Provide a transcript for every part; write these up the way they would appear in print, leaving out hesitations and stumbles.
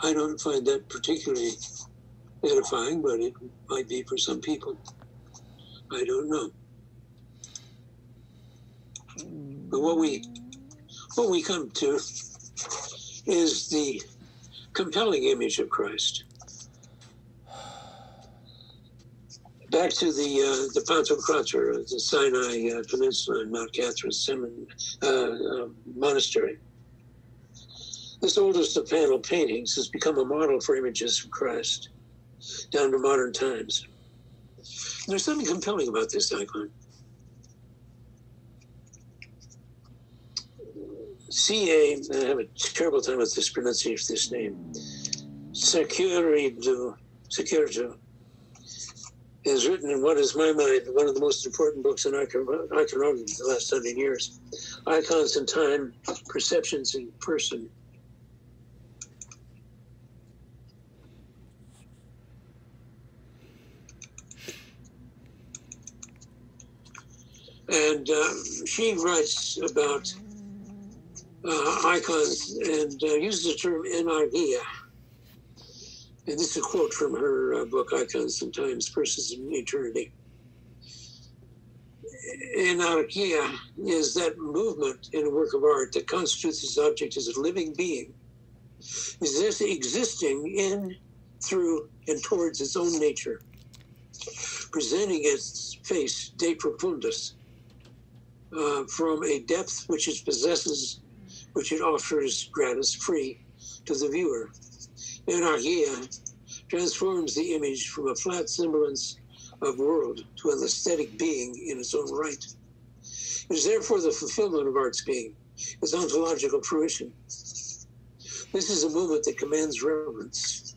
I don't find that particularly edifying, but it might be for some people. I don't know. But what we come to is the compelling image of Christ. Back to the Pantocrator, the Sinai Peninsula and Mount Catherine Monastery. This oldest of panel paintings has become a model for images of Christ down to modern times. And there's something compelling about this icon. I have a terrible time with this pronunciation of this name. Securito is written in what is, in my mind, one of the most important books in iconography in the last 100 years. Icons in Time, Perceptions in Person. And she writes about icons and uses the term enargia. And this is a quote from her book, Icons in Times, Persons in Eternity. Enargia is that movement in a work of art that constitutes its object as a living being, is this existing in, through, and towards its own nature, presenting its face de profundis, from a depth which it possesses, which it offers gratis, free, to the viewer. Enargia transforms the image from a flat semblance of world to an aesthetic being in its own right. It is therefore the fulfillment of art's being, its ontological fruition. This is a movement that commands reverence.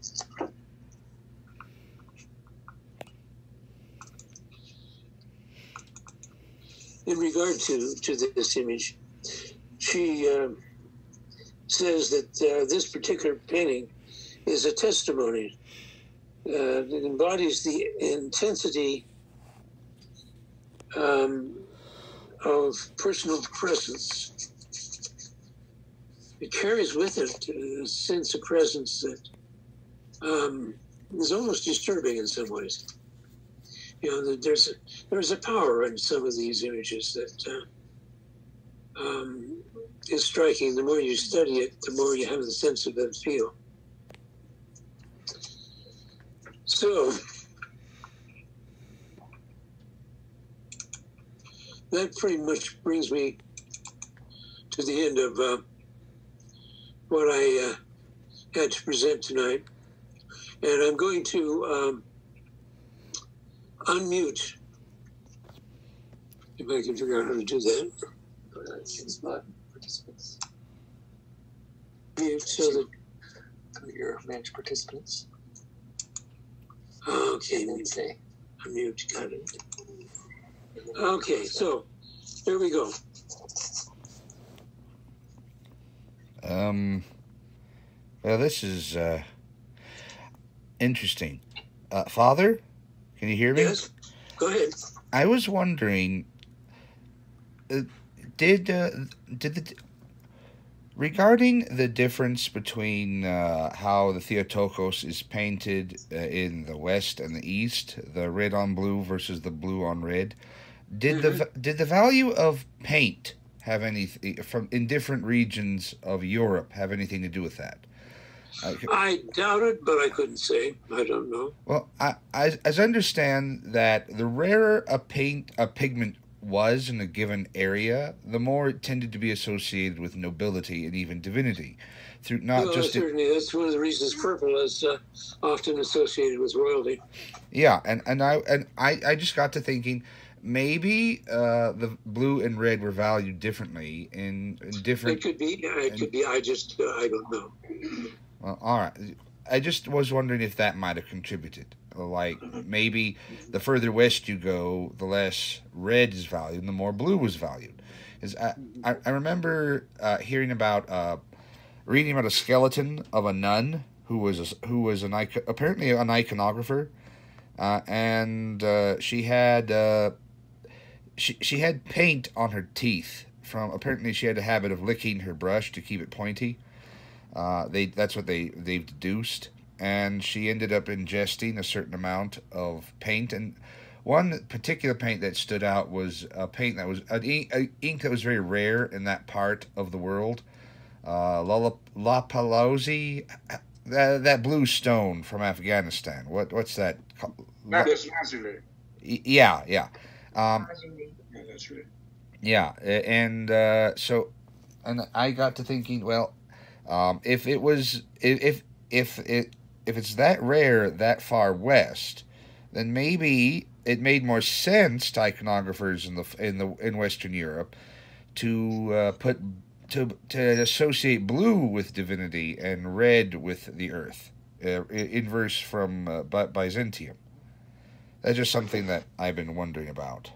In regard to this image, she says that this particular painting is a testimony. It embodies the intensity of personal presence. It carries with it a sense of presence that is almost disturbing in some ways. You know, there's a power in some of these images that is striking. The more you study it, the more you have the sense of that feel. So that pretty much brings me to the end of what I had to present tonight. And I'm going to unmute, if I can figure out how to do that. Participants. Mute so that Your manage participants. okay, Say. unmute, got it. Okay, so there we go. Well, this is interesting. Father, can you hear me? Yes, go ahead. I was wondering, regarding the difference between how the Theotokos is painted in the West and the East, the red on blue versus the blue on red, did the value of paint have anything from in different regions of Europe have anything to do with that? I doubt it, but I couldn't say. I don't know. Well, I understand that the rarer a pigment was in a given area, the more it tended to be associated with nobility and even divinity. Through certainly that's one of the reasons purple is often associated with royalty. Yeah, and I just got to thinking maybe the blue and red were valued differently in different. It could be. It could be. I don't know. Well, all right. I just was wondering if that might have contributed. Like maybe the further west you go, the less red is valued and the more blue was valued. I remember hearing about reading about a skeleton of a nun who was apparently an iconographer, and she had paint on her teeth. Apparently she had a habit of licking her brush to keep it pointy. That's what they've deduced, and she ended up ingesting a certain amount of paint. And one particular paint that stood out was a paint that was an ink that was very rare in that part of the world. Lapalozzi, that blue stone from Afghanistan. What's that called? Lazuli. Yeah. Yeah, that's right. Yeah, and so, and I got to thinking, well, if it's that rare that far west, then maybe it made more sense to iconographers in Western Europe to to associate blue with divinity and red with the earth, inverse from Byzantium. That's just something that I've been wondering about.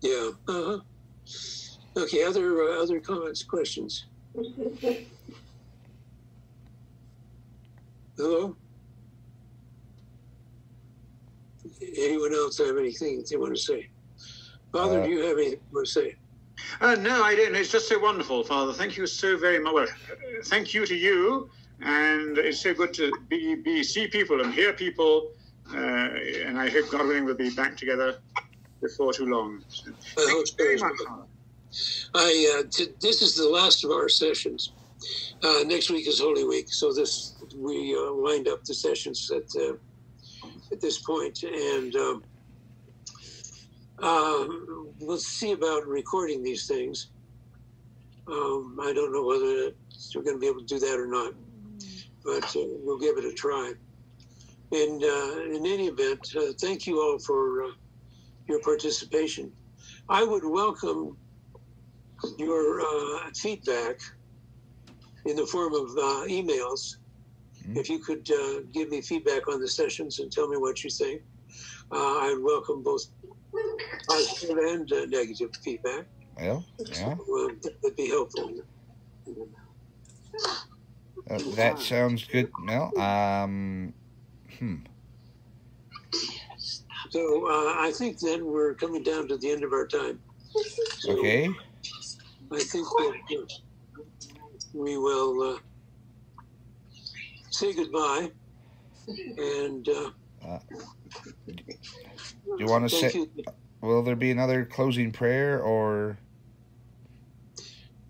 Yeah. Okay. Other comments, questions? Hello. Anyone else have anything they want to say? Father, do you have anything you want to say? No, I don't. It's just so wonderful, Father. Thank you so very much. Well, thank you to you, and it's so good to see people and hear people, and I hope, God willing, we'll be back together before too long. So, thank you very much, Father. This is the last of our sessions. Next week is Holy Week, so we wind up the sessions at this point, and we'll see about recording these things. I don't know whether we're going to be able to do that or not, but we'll give it a try. And in any event, thank you all for your participation. I would welcome your feedback in the form of emails. If you could give me feedback on the sessions and tell me what you think. I'd welcome both positive and negative feedback. Well, yeah. That'd be helpful. That sounds good. No, So I think then we're coming down to the end of our time. So okay. I think that we will say goodbye. And do you want to say? Will there be another closing prayer, or?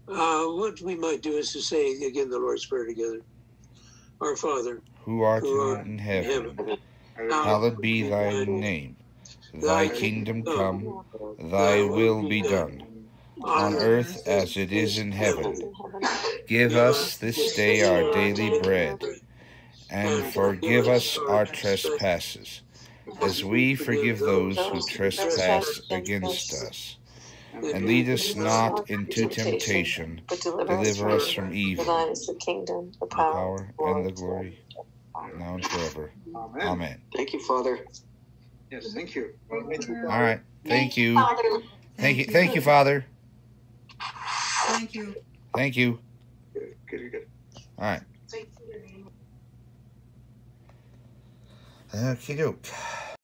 What we might do is to say again the Lord's Prayer together. Our Father, who art in heaven, hallowed be thy name. Thy kingdom come, thy will be done, on earth as it is in heaven. Give us this day our daily bread, and forgive us our trespasses, as we forgive those who trespass against us. And lead us not into temptation, but deliver us from evil. For thine is the kingdom, the power, and the glory, now and forever. Amen. Amen. Thank you, Father. Yes, thank you. All right. Thank you. Father. Thank you. Thank you, Father. Thank you. Thank you. Good. All right. Okay, doke.